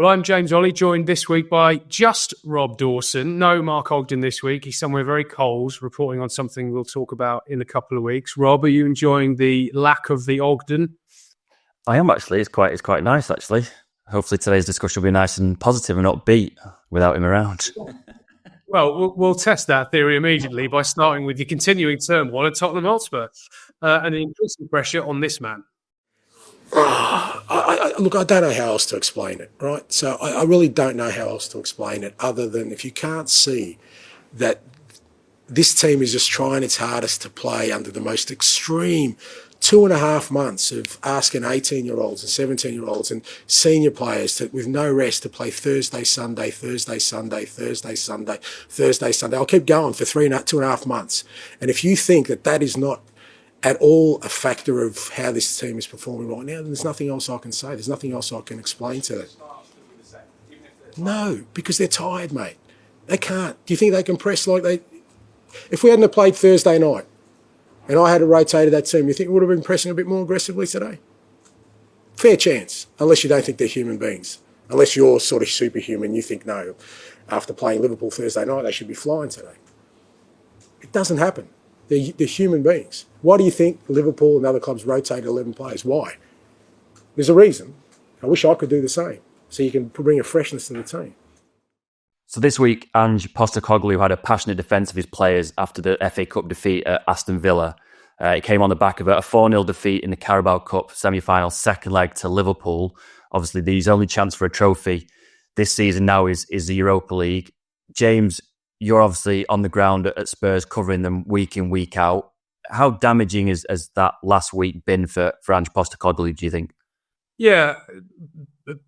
Well, I'm James Olley, joined this week by just Rob Dawson. No Mark Ogden this week. He's somewhere very cold, reporting on something we'll talk about in a couple of weeks. Rob, are you enjoying the lack of the Ogden? I am actually. It's quite nice, actually. Hopefully today's discussion will be nice and positive and upbeat without him around. Well, we'll test that theory immediately by starting with the continuing turmoil at Tottenham Hotspur and the increasing pressure on this man. Look, I don't know how else to explain it, right? So I really don't know how else to explain it other than if you can't see that this team is just trying its hardest to play under the most extreme 2.5 months of asking 18-year-olds and 17-year-olds and senior players with no rest to play Thursday, Sunday, Thursday, Sunday, Thursday, Sunday, Thursday, Sunday. I'll keep going for 2.5 months. And if you think that is not at all a factor of how this team is performing right now, then there's nothing else I can say. There's nothing else I can explain to it. No, because they're tired, mate. They can't. Do you think they can press like they... If we hadn't played Thursday night and I had rotated that team, you think we would have been pressing a bit more aggressively today? Fair chance, unless you don't think they're human beings. Unless you're sort of superhuman, you think, no, after playing Liverpool Thursday night, they should be flying today. It doesn't happen. They're human beings. Why do you think Liverpool and other clubs rotate 11 players? Why? There's a reason. I wish I could do the same, so you can bring a freshness to the team. So this week, Ange Postecoglou had a passionate defence of his players after the FA Cup defeat at Aston Villa. It came on the back of a 4-0 defeat in the Carabao Cup semi-final, second leg to Liverpool. Obviously, the only chance for a trophy this season now is the Europa League. James, you're obviously on the ground at Spurs covering them week in, week out. How damaging has that last week been for Ange Postecoglou, do you think? Yeah,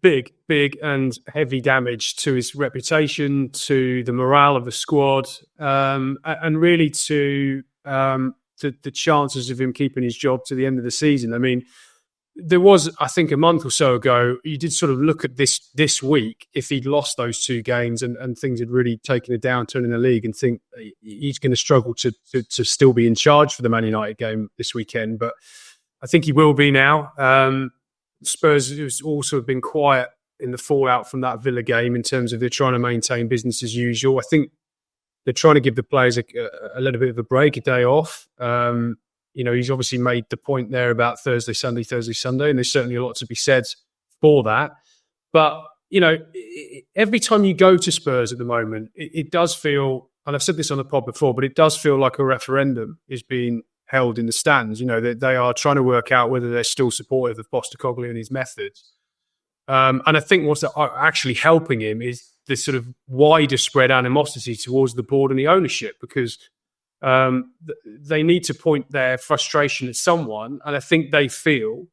big and heavy damage to his reputation, to the morale of the squad, and really to the chances of him keeping his job to the end of the season. I mean, there was, I think, a month or so ago, you did sort of look at this week, if he'd lost those 2 games and things had really taken a downturn in the league, and think he's going to struggle to still be in charge for the Man United game this weekend. But I think he will be now. Spurs has also been quiet in the fallout from that Villa game in terms of they're trying to maintain business as usual. I think they're trying to give the players a little bit of a break, a day off. He's obviously made the point there about Thursday, Sunday, and there's certainly a lot to be said for that. But, every time you go to Spurs at the moment, it does feel, and I've said this on the pod before, but it does feel like a referendum is being held in the stands. They are trying to work out whether they're still supportive of Postecoglou and his methods. And I think what's actually helping him is this sort of wider spread animosity towards the board and the ownership, because they need to point their frustration at someone. And I think they feel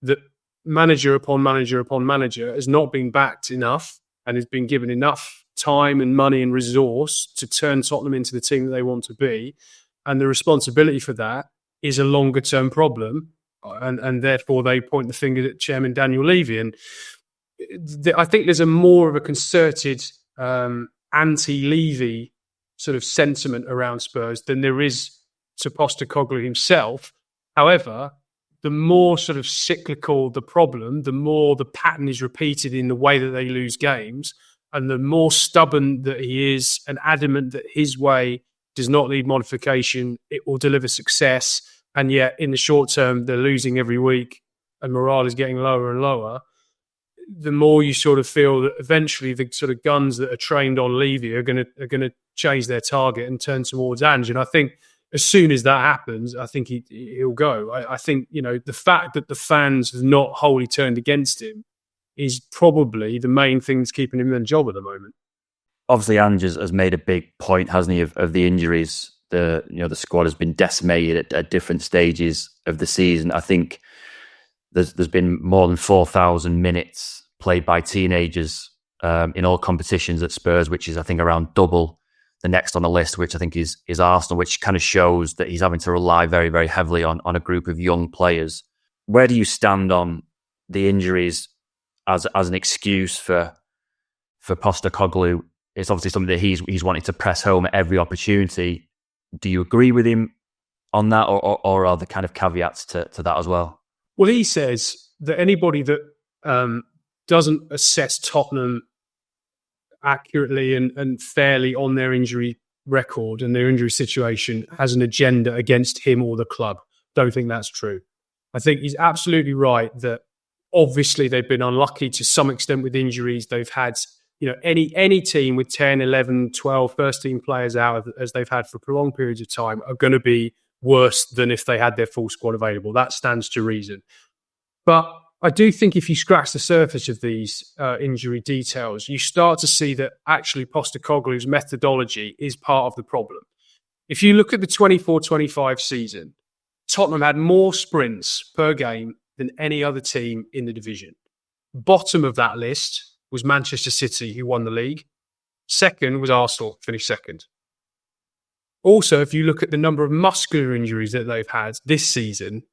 that manager upon manager upon manager has not been backed enough and has been given enough time and money and resource to turn Tottenham into the team that they want to be. And the responsibility for that is a longer term problem. And therefore they point the finger at Chairman Daniel Levy. And I think there's more of a concerted anti-Levy sort of sentiment around Spurs than there is to Postecoglou himself. However, the more sort of cyclical the problem, the more the pattern is repeated in the way that they lose games, and the more stubborn that he is and adamant that his way does not need modification, it will deliver success, and yet in the short term they're losing every week and morale is getting lower and lower, the more you sort of feel that eventually the sort of guns that are trained on Levy are going to change their target and turn towards Ange. And I think as soon as that happens, I think he'll go. I think, the fact that the fans have not wholly turned against him is probably the main thing that's keeping him in the job at the moment. Obviously, Ange has made a big point, hasn't he, of the injuries. The squad has been decimated at different stages of the season. I think there's been more than 4,000 minutes played by teenagers in all competitions at Spurs, which is, I think, around double the next on the list, which I think is Arsenal, which kind of shows that he's having to rely very, very heavily on a group of young players. Where do you stand on the injuries as an excuse for Postecoglou? It's obviously something that he's wanting to press home at every opportunity. Do you agree with him on that, or are there kind of caveats to that as well? Well, he says that anybody that doesn't assess Tottenham accurately and fairly on their injury record and their injury situation, has an agenda against him or the club. Don't think that's true. I think he's absolutely right that obviously they've been unlucky to some extent with injuries. They've had, any team with 10, 11, 12 first team players out, as they've had for prolonged periods of time, are going to be worse than if they had their full squad available. That stands to reason. But I do think if you scratch the surface of these injury details, you start to see that actually Postecoglou's methodology is part of the problem. If you look at the 24-25 season, Tottenham had more sprints per game than any other team in the division. Bottom of that list was Manchester City, who won the league. Second was Arsenal, finished second. Also, if you look at the number of muscular injuries that they've had this season,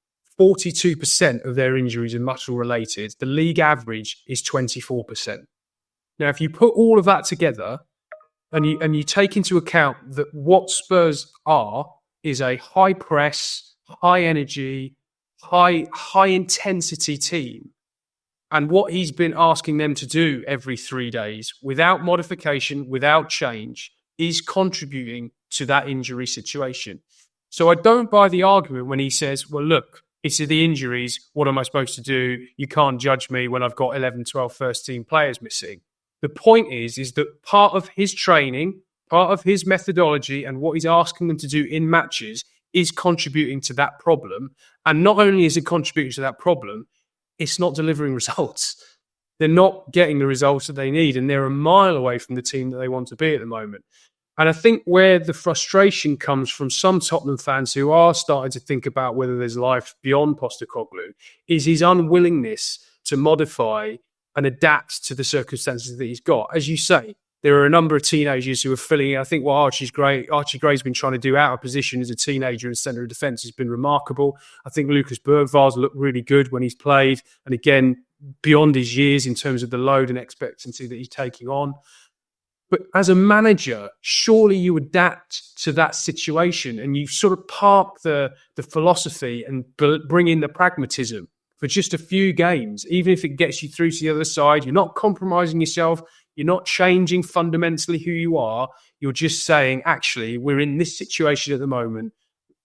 42% of their injuries are muscle related. The league average is 24%. Now, if you put all of that together and you take into account that what Spurs are is a high press, high energy, high intensity team, and what he's been asking them to do every 3 days without modification, without change, is contributing to that injury situation. So I don't buy the argument when he says, well, look, it's the injuries. What am I supposed to do? You can't judge me when I've got 11, 12 first team players missing. The point is that part of his training, part of his methodology and what he's asking them to do in matches is contributing to that problem. And not only is it contributing to that problem, it's not delivering results. They're not getting the results that they need, and they're a mile away from the team that they want to be at the moment. And I think where the frustration comes from some Tottenham fans who are starting to think about whether there's life beyond Postecoglou is his unwillingness to modify and adapt to the circumstances that he's got. As you say, there are a number of teenagers who are filling in. I think what Archie Gray's been trying to do out of position as a teenager in centre of defence has been remarkable. I think Lucas Bergvaar's looked really good when he's played. And again, beyond his years in terms of the load and expectancy that he's taking on. But as a manager, surely you adapt to that situation and you sort of park the philosophy and bring in the pragmatism for just a few games, even if it gets you through to the other side. You're not compromising yourself. You're not changing fundamentally who you are. You're just saying, actually, we're in this situation at the moment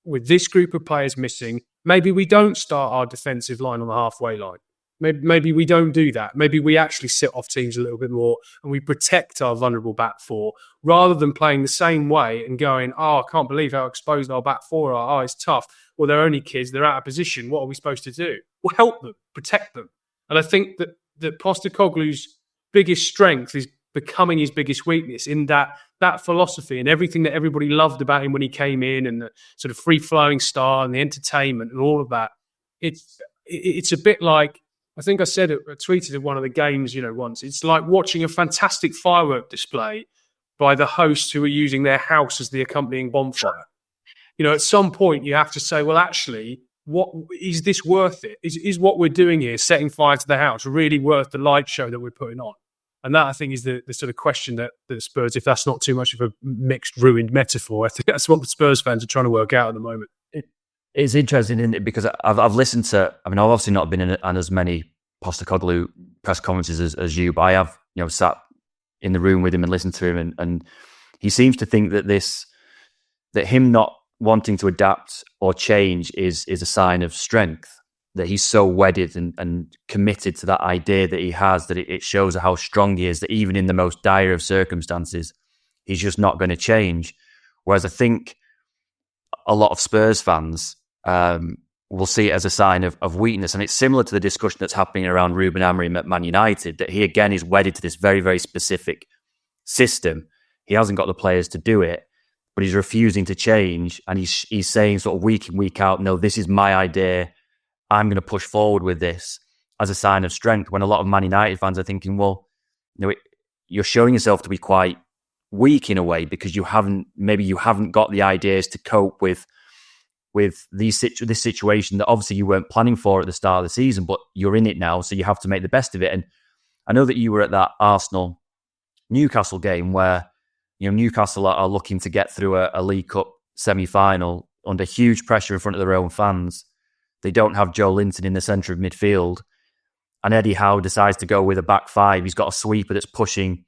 with this group of players missing. Maybe we don't start our defensive line on the halfway line. Maybe we don't do that. Maybe we actually sit off teams a little bit more and we protect our vulnerable back four rather than playing the same way and going, I can't believe how exposed our back four are. It's tough. Well, they're only kids. They're out of position. What are we supposed to do? Well, help them, protect them. And I think that Postecoglou's biggest strength is becoming his biggest weakness in that philosophy and everything that everybody loved about him when he came in and the sort of free-flowing style and the entertainment and all of that. It's a bit like, I think I tweeted at one of the games, once. It's like watching a fantastic firework display by the hosts who are using their house as the accompanying bonfire. At some point you have to say, well, actually, what is this worth it? Is what we're doing here, setting fire to the house, really worth the light show that we're putting on? And that, I think, is the sort of question that the Spurs, if that's not too much of a mixed, ruined metaphor, I think that's what the Spurs fans are trying to work out at the moment. It's interesting, isn't it? Because I've listened to, I've obviously not been in as many Postecoglou press conferences as you, but I have, sat in the room with him and listened to him, and he seems to think that him not wanting to adapt or change is a sign of strength. That he's so wedded and committed to that idea that he has, that it shows how strong he is, that even in the most dire of circumstances, he's just not going to change. Whereas I think a lot of Spurs fans will see it as a sign of weakness. And it's similar to the discussion that's happening around Ruben Amorim at Man United, that he again is wedded to this very, very specific system. He hasn't got the players to do it, but he's refusing to change. And he's saying sort of week in, week out, no, this is my idea. I'm going to push forward with this as a sign of strength. When a lot of Man United fans are thinking, well, you're showing yourself to be quite weak in a way because you haven't got the ideas to cope with this situation that obviously you weren't planning for at the start of the season, but you're in it now, so you have to make the best of it. And I know that you were at that Arsenal-Newcastle game where Newcastle are looking to get through a League Cup semi-final under huge pressure in front of their own fans. They don't have Joe Linton in the centre of midfield. and Eddie Howe decides to go with a back five, he's got a sweeper that's pushing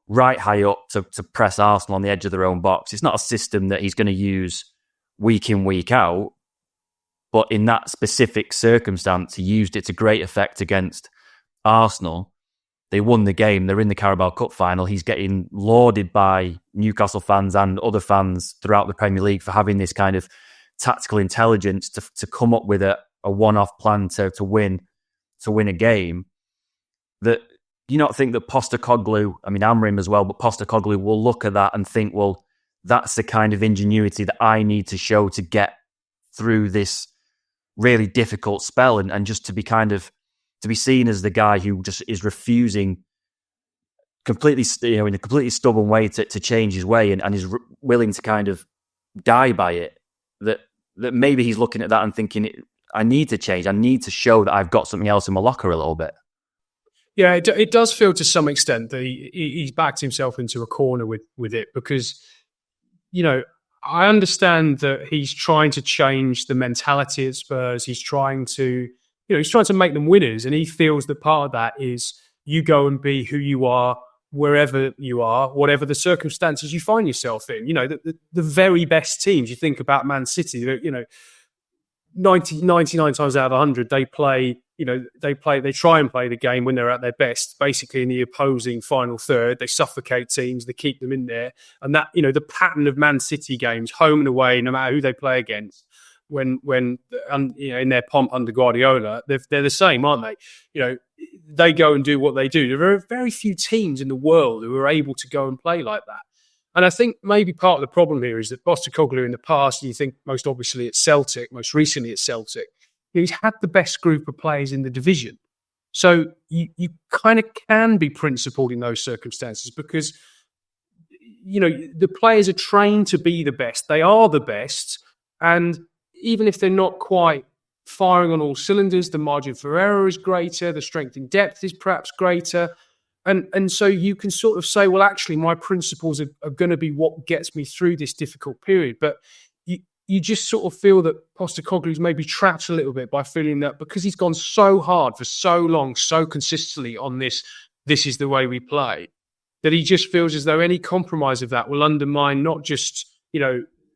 right high up to press Arsenal on the edge of their own box. It's not a system that he's going to use week in, week out, but in that specific circumstance, he used it to great effect against Arsenal. They won the game. They're in the Carabao Cup final. He's getting lauded by Newcastle fans and other fans throughout the Premier League for having this kind of tactical intelligence to come up with a one-off plan to win a game. That you not think that Postecoglou, I mean Amrim as well, but Postecoglou will look at that and think, well, that's the kind of ingenuity that I need to show to get through this really difficult spell, and just to be seen as the guy who just is refusing completely, in a completely stubborn way to change his way and is willing to kind of die by it. That maybe he's looking at that and thinking, I need to change. I need to show that I've got something else in my locker a little bit. Yeah, it does feel to some extent that he's backed himself into a corner with it, because, I understand that he's trying to change the mentality at Spurs. He's trying to, he's trying to make them winners, and he feels that part of that is you go and be who you are wherever you are, whatever the circumstances you find yourself in. The very best teams, you think about Man City, 99 times out of 100, they try and play the game when they're at their best, basically in the opposing final third. They suffocate teams, they keep them in there. And that, the pattern of Man City games, home and away, no matter who they play against, when in their pomp under Guardiola, they're the same, aren't they? They go and do what they do. There are very few teams in the world who are able to go and play like that. And I think maybe part of the problem here is that Postecoglou in the past, you think most obviously at Celtic, most recently at Celtic, he's had the best group of players in the division. So you kind of can be principled in those circumstances because, the players are trained to be the best. They are the best. And even if they're not quite firing on all cylinders, the margin for error is greater, the strength in depth is perhaps greater. And so you can sort of say, well, actually, my principles are going to be what gets me through this difficult period. But you just sort of feel that Postecoglou's maybe trapped a little bit by feeling that because he's gone so hard for so long, so consistently on this is the way we play, that he just feels as though any compromise of that will undermine not just,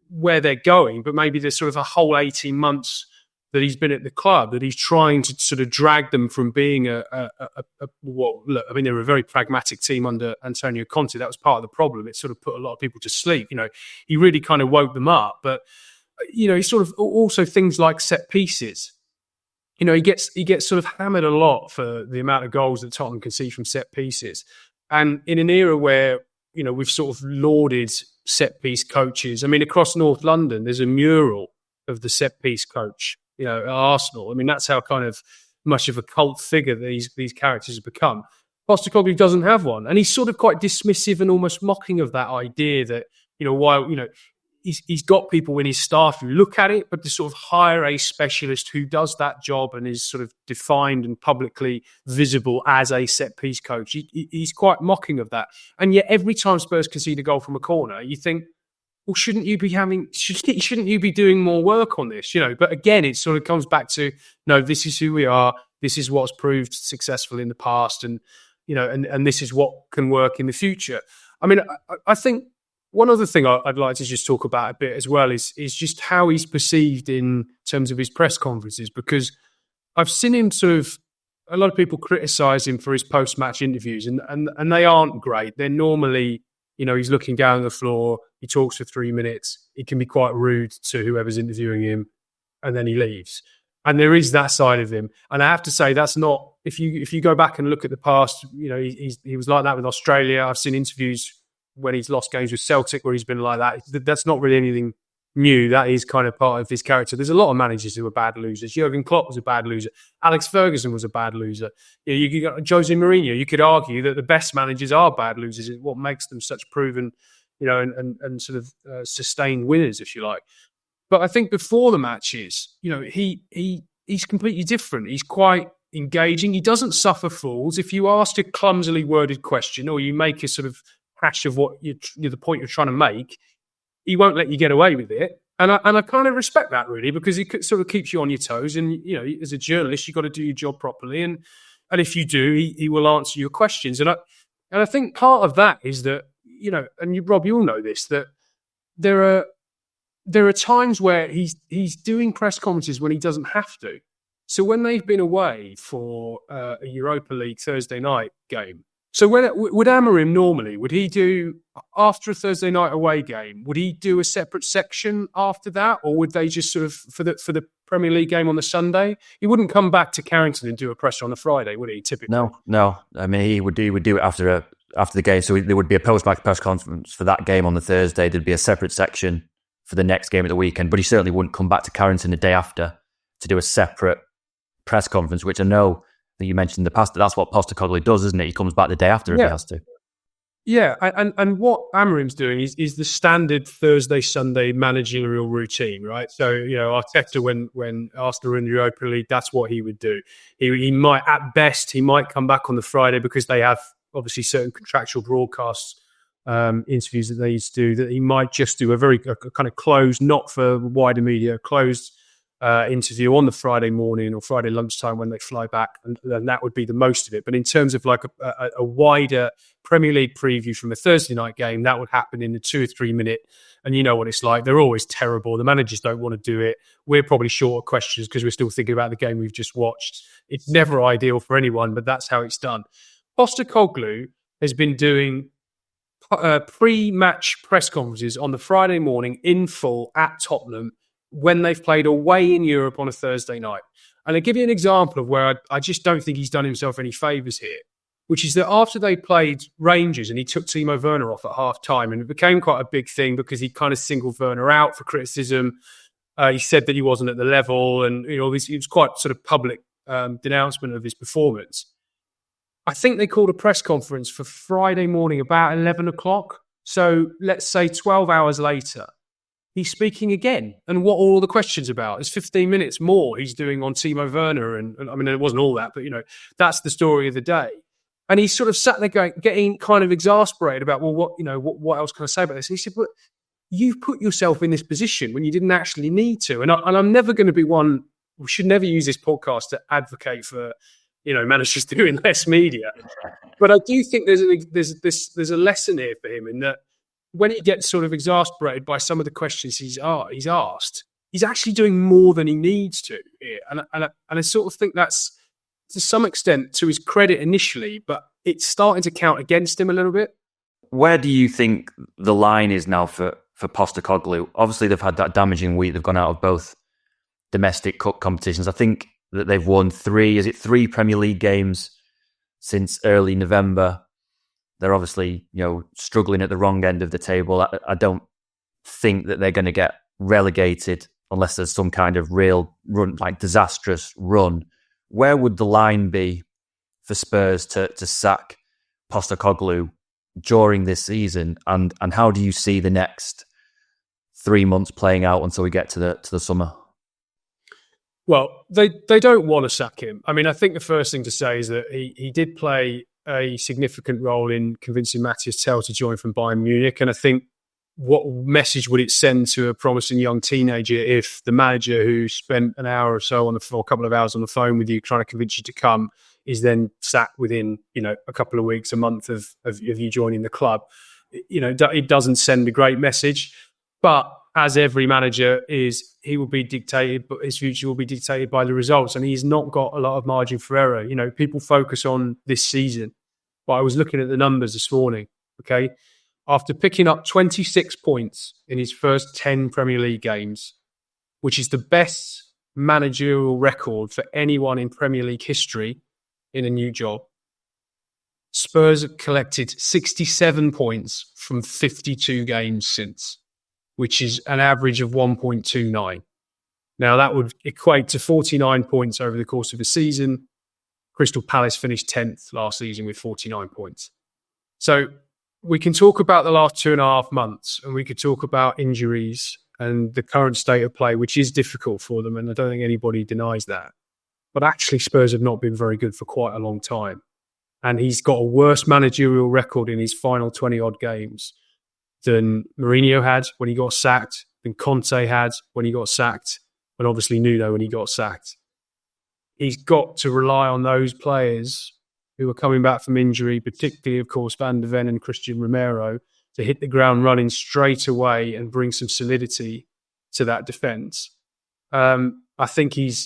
where they're going, but maybe there's sort of a whole 18 months that he's been at the club, that he's trying to sort of drag them from being they're a very pragmatic team under Antonio Conte. That was part of the problem. It sort of put a lot of people to sleep. He really kind of woke them up. But, he sort of also things like set pieces. He gets sort of hammered a lot for the amount of goals that Tottenham concede from set pieces. And in an era where, we've sort of lauded set piece coaches. I mean, across North London, there's a mural of the set piece coach, at Arsenal. I mean, that's how kind of much of a cult figure these characters have become. Postecoglou doesn't have one. And he's sort of quite dismissive and almost mocking of that idea that, he's got people in his staff who look at it, but to sort of hire a specialist who does that job and is sort of defined and publicly visible as a set-piece coach. He's quite mocking of that. And yet every time Spurs concede a goal from a corner, you think, well, shouldn't you be doing more work on this? But again, it sort of comes back to, no, this is who we are. This is what's proved successful in the past. And, and this is what can work in the future. I mean, I think one other thing I'd like to just talk about a bit as well is just how he's perceived in terms of his press conferences, because I've seen him a lot of people criticise him for his post-match interviews and they aren't great. They're normally, he's looking down the floor, he talks for 3 minutes, he can be quite rude to whoever's interviewing him, and then he leaves. And there is that side of him. And I have to say, that's not, if you go back and look at the past, he was like that with Australia. I've seen interviews when he's lost games with Celtic where he's been like that. That's not really anything new. That is kind of part of his character. There's a lot of managers who are bad losers. Jurgen Klopp was a bad loser. Alex Ferguson was a bad loser. You got Jose Mourinho. You could argue that the best managers are bad losers. It's what makes them such proven, and sort of sustained winners, if you like. But I think before the matches, he's completely different. He's quite engaging. He doesn't suffer fools. If you ask a clumsily worded question or you make a sort of hash of what the point you're trying to make, he won't let you get away with it. And I kind of respect that, really, because it sort of keeps you on your toes. And, as a journalist, you've got to do your job properly. And, And if you do, he will answer your questions. And I think part of that is that, Rob, you'll know this, that there are times where he's doing press conferences when he doesn't have to. So when they've been away for a Europa League Thursday night game, so would Amorim normally, would he do, after a Thursday night away game, would he do a separate section after that? Or would they just sort of, for the Premier League game on the Sunday, he wouldn't come back to Carrington and do a presser on the Friday, would he, typically? No. I mean, he would do it after the game. So there would be a post-match press conference for that game on the Thursday. There'd be a separate section for the next game at the weekend. But he certainly wouldn't come back to Carrington the day after to do a separate press conference, which I know that you mentioned in the past, that's what Postecoglou does, isn't it? He comes back the day after if he has to. Yeah, and what Amorim's doing is the standard Thursday, Sunday managerial routine, right? So, Arteta, when Arsenal were in the Europa League, that's what he would do. He might, at best, come back on the Friday because they have obviously certain contractual broadcasts, interviews that they need to do, that he might just do a kind of closed, not for wider media, closed interview on the Friday morning or Friday lunchtime when they fly back, and that would be the most of it. But in terms of like a wider Premier League preview from a Thursday night game, that would happen in the 2 or 3 minute. And you know what it's like. They're always terrible. The managers don't want to do it. We're probably short of questions because we're still thinking about the game we've just watched. It's never ideal for anyone, but that's how it's done. Postecoglou has been doing pre-match press conferences on the Friday morning in full at Tottenham when they've played away in Europe on a Thursday night. And I'll give you an example of where I just don't think he's done himself any favours here, which is that after they played Rangers and he took Timo Werner off at half-time, and it became quite a big thing because he kind of singled Werner out for criticism. He said that he wasn't at the level, and it was quite sort of public denouncement of his performance. I think they called a press conference for Friday morning about 11 o'clock. So let's say 12 hours later, he's speaking again. And what are all the questions about? It's 15 minutes more he's doing on Timo Werner. And I mean, it wasn't all that, but, that's the story of the day. And he's sort of sat there getting kind of exasperated about, well, what else can I say about this? And he said, but you've put yourself in this position when you didn't actually need to. And I'm never going to be one, we should never use this podcast to advocate for, managers doing less media. But I do think there's a lesson here for him in that when he gets sort of exasperated by some of the questions he's asked, he's actually doing more than he needs to here. And I sort of think that's, to some extent, to his credit initially, but it's starting to count against him a little bit. Where do you think the line is now for Postecoglou? Obviously, they've had that damaging week. They've gone out of both domestic cup competitions. I think that they've won three Premier League games since early November. They're obviously, struggling at the wrong end of the table. I don't think that they're going to get relegated unless there's some kind of real run, like disastrous run. Where would the line be for Spurs to sack Postecoglou during this season? And how do you see the next 3 months playing out until we get to the summer? Well, they don't want to sack him. I mean, I think the first thing to say is that he did play a significant role in convincing Matthias Tell to join from Bayern Munich. And I think, what message would it send to a promising young teenager if the manager who spent an hour or so or a couple of hours on the phone with you trying to convince you to come is then sacked within, a couple of weeks, a month of you joining the club? It doesn't send a great message. But as every manager is, he will be dictated, but his future will be dictated by the results. And he's not got a lot of margin for error. People focus on this season, but I was looking at the numbers this morning, okay? After picking up 26 points in his first 10 Premier League games, which is the best managerial record for anyone in Premier League history in a new job, Spurs have collected 67 points from 52 games since, which is an average of 1.29. Now, that would equate to 49 points over the course of a season. Crystal Palace finished 10th last season with 49 points. So we can talk about the last 2.5 months, and we could talk about injuries and the current state of play, which is difficult for them, and I don't think anybody denies that. But actually, Spurs have not been very good for quite a long time. And he's got a worse managerial record in his final 20-odd games than Mourinho had when he got sacked, than Conte had when he got sacked, and obviously Nuno when he got sacked. he's got to rely on those players who are coming back from injury, particularly, of course, Van der Ven and Christian Romero, to hit the ground running straight away and bring some solidity to that defence. I think the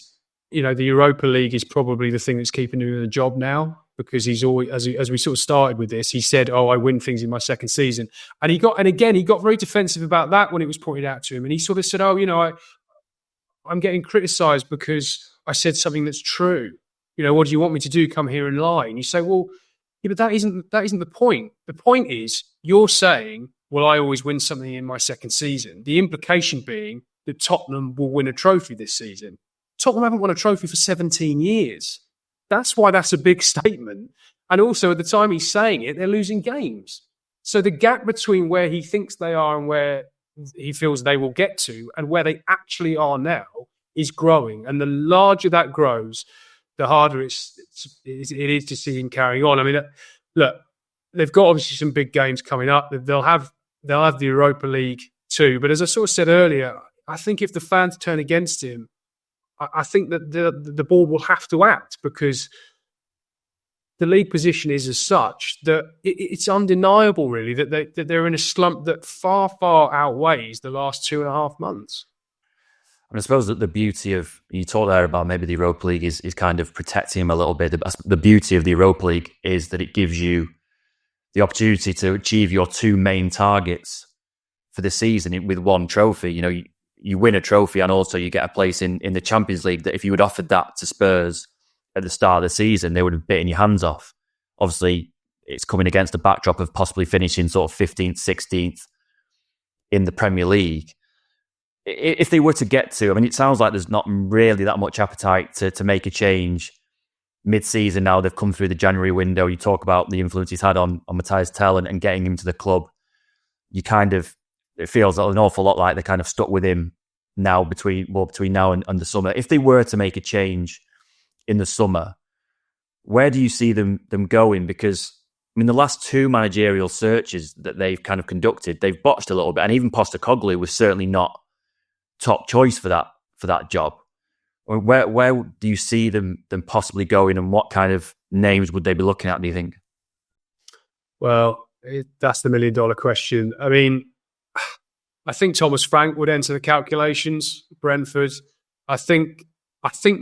Europa League is probably the thing that's keeping him in the job now, because he's always, as we sort of started with this, he said, I win things in my second season. And he got very defensive about that when it was pointed out to him. And he sort of said, I'm getting criticised because I said something that's true. What do you want me to do? Come here and lie? And you say, well, yeah, but that isn't the point. The point is you're saying, well, I always win something in my second season. The implication being that Tottenham will win a trophy this season. Tottenham haven't won a trophy for 17 years. That's why that's a big statement. And also, at the time he's saying it, they're losing games. So the gap between where he thinks they are and where he feels they will get to and where they actually are now is growing. And the larger that grows, the harder it is to see him carrying on. I mean, look, they've got obviously some big games coming up. They'll have the Europa League too. But as I sort of said earlier, I think if the fans turn against him, I think that the board will have to act, because the league position is as such that it's undeniable, really, that they're in a slump that far, far outweighs the last 2.5 months. And I suppose that the beauty of, you talked there about maybe the Europa League is kind of protecting him a little bit. The beauty of the Europa League is that it gives you the opportunity to achieve your two main targets for the season with one trophy. You win a trophy and also you get a place in the Champions League that if you had offered that to Spurs at the start of the season, they would have bitten your hands off. Obviously, it's coming against the backdrop of possibly finishing sort of 15th, 16th in the Premier League. If they were to get to, I mean, it sounds like there's not really that much appetite to make a change mid-season now. They've come through the January window. You talk about the influence he's had on Matthias Tell and getting him to the club. It feels an awful lot like they're kind of stuck with him now between now and the summer. If they were to make a change in the summer, where do you see them going? Because, I mean, the last two managerial searches that they've kind of conducted, they've botched a little bit. And even Postecoglou was certainly not top choice for that job. Where do you see them possibly going, and what kind of names would they be looking at, do you think? Well, that's the $1 million question. I mean, I think Thomas Frank would enter the calculations. Brentford. I think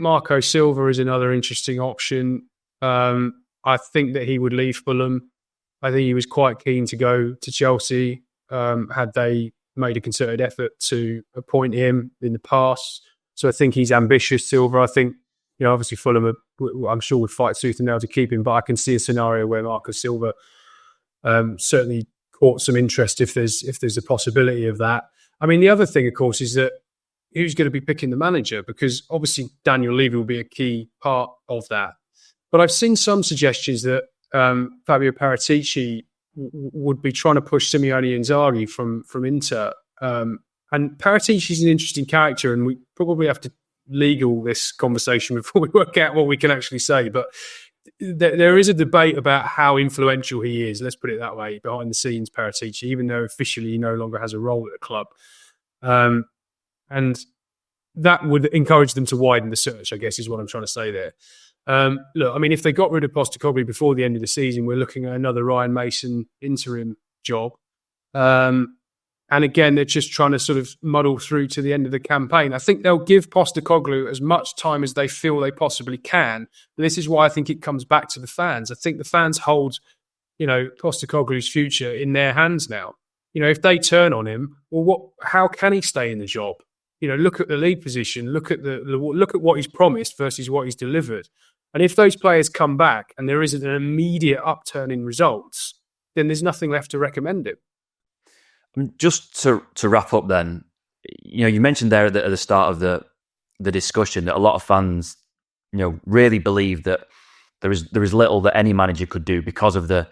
Marco Silva is another interesting option. I think that he would leave Fulham. I think he was quite keen to go to Chelsea had they made a concerted effort to appoint him in the past. So I think he's ambitious, Silva. I think, obviously Fulham, I'm sure, would fight tooth and nail to keep him, but I can see a scenario where Marco Silva certainly caught some interest if there's a possibility of that. I mean, the other thing, of course, is that who's going to be picking the manager? Because obviously Daniel Levy will be a key part of that. But I've seen some suggestions that Fabio Paratici would be trying to push Simeone Inzaghi from Inter. And Paratici is an interesting character, and we probably have to legal this conversation before we work out what we can actually say. But there is a debate about how influential he is, let's put it that way, behind the scenes, Paratici, even though officially he no longer has a role at the club. And that would encourage them to widen the search, I guess, is what I'm trying to say there. Look, I mean, if they got rid of Postecoglou before the end of the season, we're looking at another Ryan Mason interim job. And again, they're just trying to sort of muddle through to the end of the campaign. I think they'll give Postecoglou as much time as they feel they possibly can. But this is why I think it comes back to the fans. I think the fans hold, Postecoglou's future in their hands now. If they turn on him, well, how can he stay in the job? Look at the league position. Look at look at what he's promised versus what he's delivered. And if those players come back and there isn't an immediate upturn in results, then there's nothing left to recommend him. Just to wrap up then, you mentioned there at the start of the discussion that a lot of fans, really believe that there is little that any manager could do because of the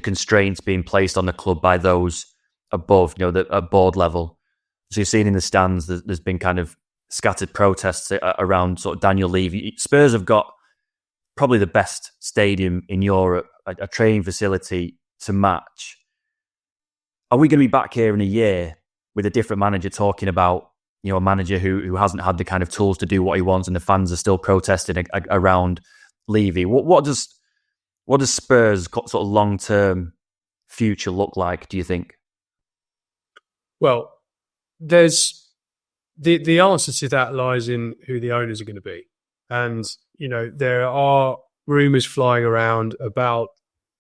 constraints being placed on the club by those above, at board level. So you've seen in the stands, there's been kind of scattered protests around sort of Daniel Levy. Spurs have got probably the best stadium in Europe, a training facility to match. Are we going to be back here in a year with a different manager talking about, a manager who hasn't had the kind of tools to do what he wants, and the fans are still protesting around Levy. What does Spurs' sort of long-term future look like, do you think? Well, there's the answer to that lies in who the owners are going to be. And, there are rumours flying around about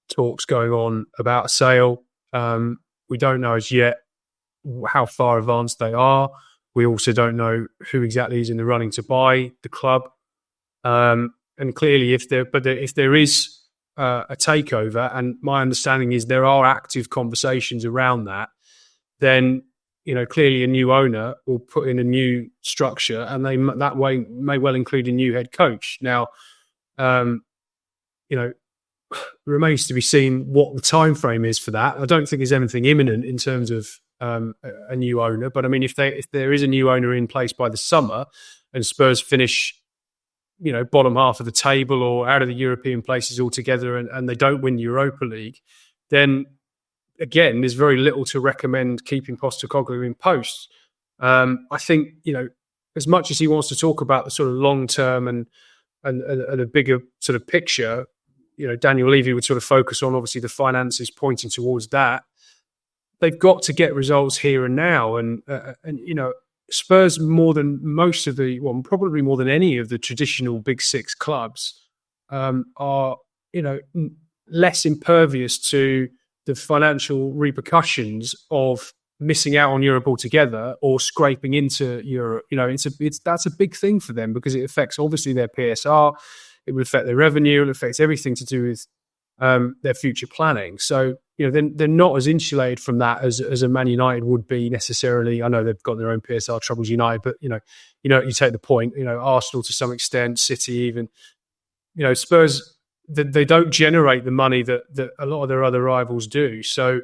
talks going on about a sale. We don't know as yet how far advanced they are. We also don't know who exactly is in the running to buy the club. And clearly, if there is a takeover, and my understanding is there are active conversations around that, then clearly a new owner will put in a new structure, and that way may well include a new head coach. Now, remains to be seen what the time frame is for that. I don't think there's anything imminent in terms of a new owner, but I mean, if there is a new owner in place by the summer, and Spurs finish, bottom half of the table or out of the European places altogether, and they don't win Europa League, then again, there's very little to recommend keeping Postecoglou in post. I think, as much as he wants to talk about the sort of long term and a bigger sort of picture, Daniel Levy would sort of focus on obviously the finances pointing towards that. They've got to get results here and now, and Spurs, more than most of probably more than any of the traditional Big Six clubs, are less impervious to the financial repercussions of missing out on Europe altogether or scraping into Europe. That's a big thing for them, because it affects obviously their PSR, it will affect their revenue, it affects everything to do with their future planning. So they're not as insulated from that as a Man United would be necessarily. I know they've got their own PSR troubles, United, but you take the point. Arsenal to some extent, City even. Spurs, they don't generate the money that a lot of their other rivals do. So,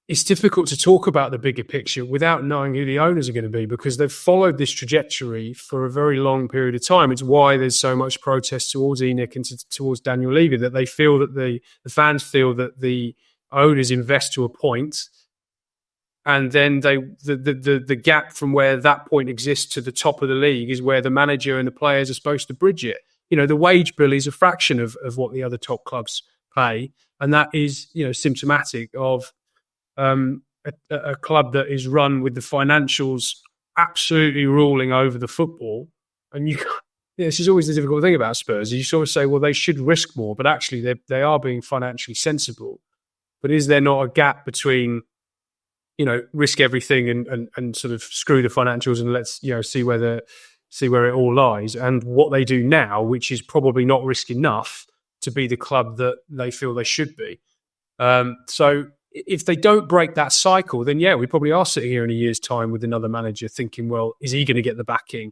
it's difficult to talk about the bigger picture without knowing who the owners are going to be, because they've followed this trajectory for a very long period of time. It's why there's so much protest towards ENIC and towards Daniel Levy, that they feel that the fans feel that the owners invest to a point, and then the gap from where that point exists to the top of the league is where the manager and the players are supposed to bridge it. The wage bill is a fraction of what the other top clubs pay, and that is symptomatic of a club that is run with the financials absolutely ruling over the football. And this is always the difficult thing about Spurs. You sort of say, well, they should risk more, but actually they are being financially sensible. But is there not a gap between risk everything and sort of screw the financials and let's see where it all lies, and what they do now, which is probably not risk enough to be the club that they feel they should be. So if they don't break that cycle, then we probably are sitting here in a year's time with another manager thinking, well, is he going to get the backing?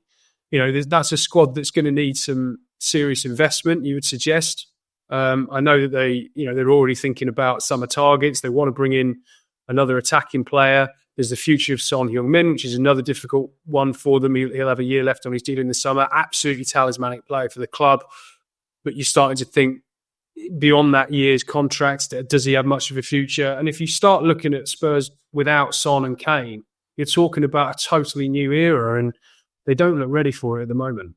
That's a squad that's going to need some serious investment, you would suggest. I know that they're already thinking about summer targets. They want to bring in another attacking player. There's the future of Son Heung-min, which is another difficult one for them. He'll have a year left on his deal in the summer. Absolutely talismanic player for the club. But you're starting to think, beyond that year's contract, does he have much of a future? And if you start looking at Spurs without Son and Kane, you're talking about a totally new era, and they don't look ready for it at the moment.